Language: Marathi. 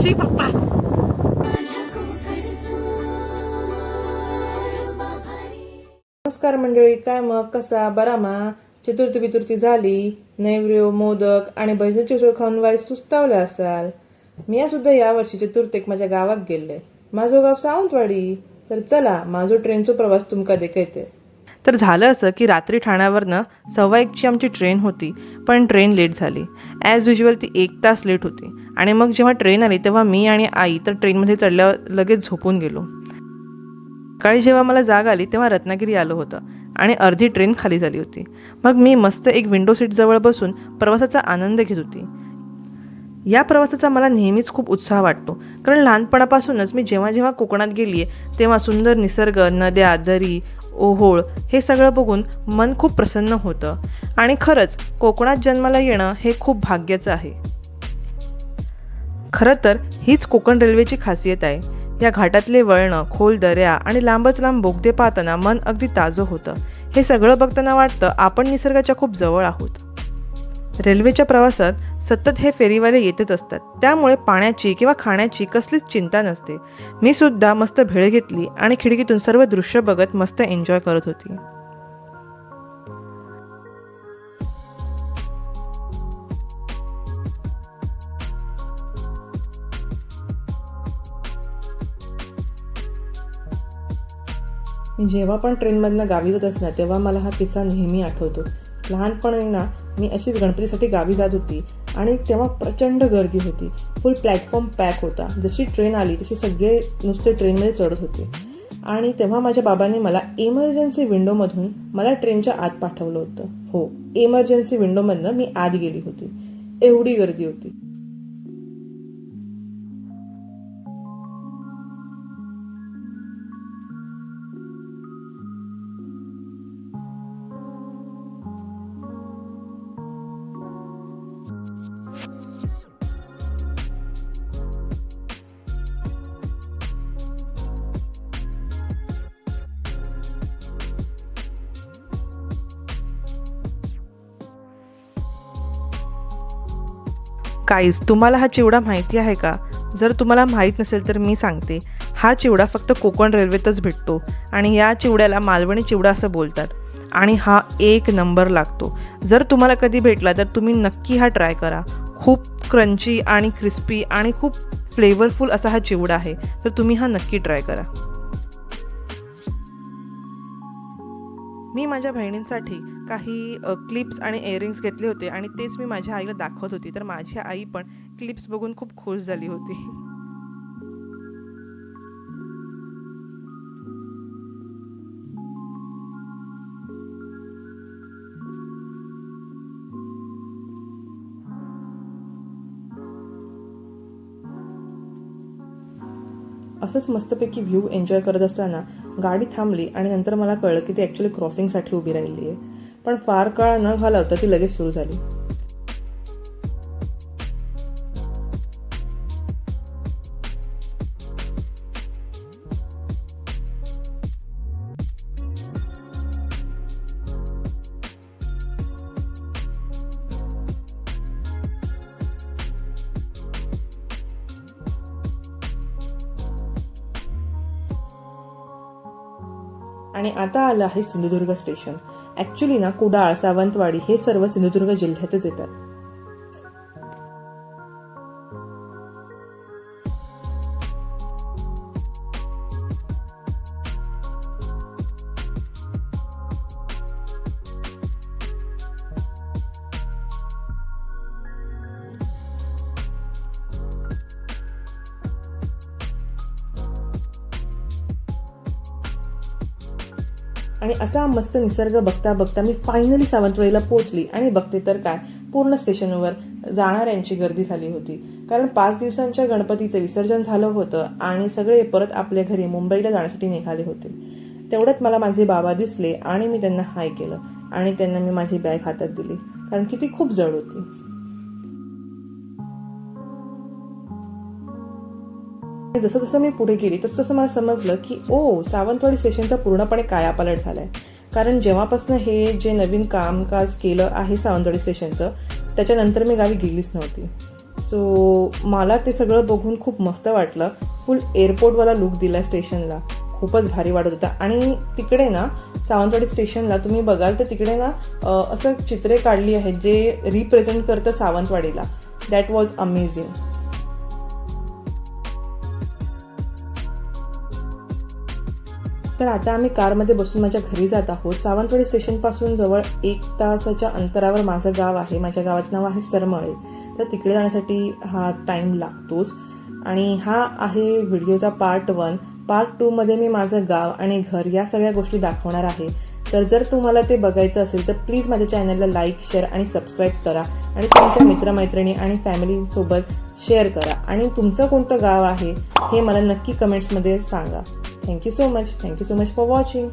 सी पप्पा. नमस्कार मंडळी, काय मग कसा बरा मा? चतुर्थी बितुर्थी झाली, नैवेद्य मोदक आणि बैसाची उसळ खाऊन वाईस सुस्तावले असाल. मी सुद्धा या वर्षी चतुर्थीक माझ्या गावात गेले. माझं गाव सावंतवाडी. तर चला माझो ट्रेनचा प्रवास तुमका देखायते. तर झालं असं की रात्री ठाण्यावरनं 1:15ची आमची ट्रेन होती, पण ट्रेन लेट झाली. ॲज युजल ती 1 तास लेट होती. आणि मग जेव्हा ट्रेन आली तेव्हा मी आणि आई तर ट्रेनमध्ये चढल्यावर लगेच झोपून गेलो. सकाळी जेव्हा मला जाग आली तेव्हा रत्नागिरी आलं होतं आणि अर्धी ट्रेन खाली झाली होती. मग मी मस्त एक विंडो सीट जवळ बसून प्रवासाचा आनंद घेत होती. या प्रवासाचा मला नेहमीच खूप उत्साह वाटतो, कारण लहानपणापासूनच मी जेव्हा जेव्हा कोकणात गेली आहे तेव्हा सुंदर निसर्ग, नद्या, दरी, ओहोळ हे सगळं बघून मन खूप प्रसन्न होतं. आणि खरंच कोकणात जन्माला येणं हे खूप भाग्याचं आहे. खरं तर हीच कोकण रेल्वेची खासियत आहे. या घाटातले वळणं, खोल दऱ्या आणि लांबच लांब बोगदे पाहताना मन अगदी ताजं होतं. हे सगळं बघताना वाटतं आपण निसर्गाच्या खूप जवळ आहोत. रेल्वेच्या प्रवासात सतत हे फेरीवाले येतच असतात, त्यामुळे पाण्याची किंवा खाण्याची कसलीच चिंता नसते. मी सुद्धा मस्त भेळ घेतली आणि खिडकीतून सर्व दृश्य बघत मस्त एन्जॉय करत होती. मी जेव्हा पण ट्रेनमधनं गावी जात असणार तेव्हा मला हा किस्सा नेहमी आठवतो. लहानपणी ना मी अशीच गणपतीसाठी गावी जात होती आणि तेव्हा प्रचंड गर्दी होती. फुल प्लॅटफॉर्म पॅक होता. जशी ट्रेन आली तशी सगळे नुसते ट्रेनमध्ये चढत होते. आणि तेव्हा माझ्या बाबांनी मला इमर्जन्सी विंडोमधून मला ट्रेनच्या आत पाठवलं होतं. हो, इमर्जन्सी विंडोमधनं मी आत गेली होती. एवढी गर्दी होती. गाईज, तुम्हाला हा चिवडा माहिती आहे का? जर तुम्हाला माहीत नसेल तर मी सांगते. हा चिवडा फक्त कोकण रेल्वेतच भेटतो आणि या चिवड्याला मालवणी चिवडा असं बोलतात. आणि हा 1 नंबर लागतो. जर तुम्हाला कधी भेटला तर तुम्ही नक्की हा ट्राय करा. खूप क्रंची आणि क्रिस्पी आणि खूप फ्लेवरफुल असा हा चिवडा आहे. तर तुम्ही हा नक्की ट्राय करा. मी माझ्या बहिणींसाठी काही क्लिप्स आणि इयरिंग्स घेतले होते आणि तेच मी माझ्या आईला दाखवत होती. तर माझी आई पण क्लिप्स बघून खूप खुश झाली होती. असंच मस्तपैकी व्ह्यू एन्जॉय करत असताना गाडी थांबली आणि नंतर मला कळलं की ती ॲक्च्युली क्रॉसिंगसाठी उभी राहिली आहे. पण फार काळ न घालवता ती लगेच सुरू झाली. आणि आता आलं आहे सिंधुदुर्ग स्टेशन. ॲक्च्युली ना कुडाळ, सावंतवाडी हे सर्व सिंधुदुर्ग जिल्ह्यातच येतात. आणि असा मस्त निसर्ग बघता बघता मी फायनली सावंतवाडीला पोहोचली आणि बघते तर काय, पूर्ण स्टेशनवर जाणाऱ्यांची गर्दी झाली होती. कारण 5 दिवसांच्या गणपतीचं विसर्जन झालं होतं आणि सगळे परत आपल्या घरी मुंबईला जाण्यासाठी निघाले होते. तेवढ्यात मला माझे बाबा दिसले आणि मी त्यांना हाय केलं आणि त्यांना मी माझी बॅग हातात दिली, कारण की ती खूप जड होती. जसं जसं मी पुढे गेली तसं तसं मला समजलं की सावंतवाडी स्टेशनचा पूर्णपणे कायापालट झालाय. कारण जेव्हापासून हे जे नवीन कामकाज केलं आहे सावंतवाडी स्टेशनचं, त्याच्यानंतर मी गावी गेलीच नव्हती. सो मला ते सगळं बघून खूप मस्त वाटलं. फुल एअरपोर्टवाला लुक दिला स्टेशनला, खूपच भारी वाटत होता. आणि तिकडे ना सावंतवाडी स्टेशनला तुम्ही बघाल तर तिकडे ना असं चित्रे काढली आहेत जे रिप्रेझेंट करतं सावंतवाडीला. That was amazing. तर आता आम्ही कारमध्ये बसून माझ्या घरी जात आहोत. सावंतवाडी स्टेशनपासून जवळ 1 तासाच्या अंतरावर माझं गाव आहे. माझ्या गावाचं नाव आहे सरमळे. तर तिकडे जाण्यासाठी हा टाईम लागतोच. आणि हा आहे व्हिडिओचा पार्ट 1. पार्ट 2 मध्ये मी माझं गाव आणि घर या सगळ्या गोष्टी दाखवणार आहे. तर जर तुम्हाला ते बघायचं असेल तर प्लीज माझ्या चॅनलला लाईक, शेअर आणि सबस्क्राईब करा आणि तुमच्या मित्रमैत्रिणी आणि फॅमिलीसोबत शेअर करा. आणि तुमचं कोणतं गाव आहे हे मला नक्की कमेंट्समध्ये सांगा. Thank you so much for watching.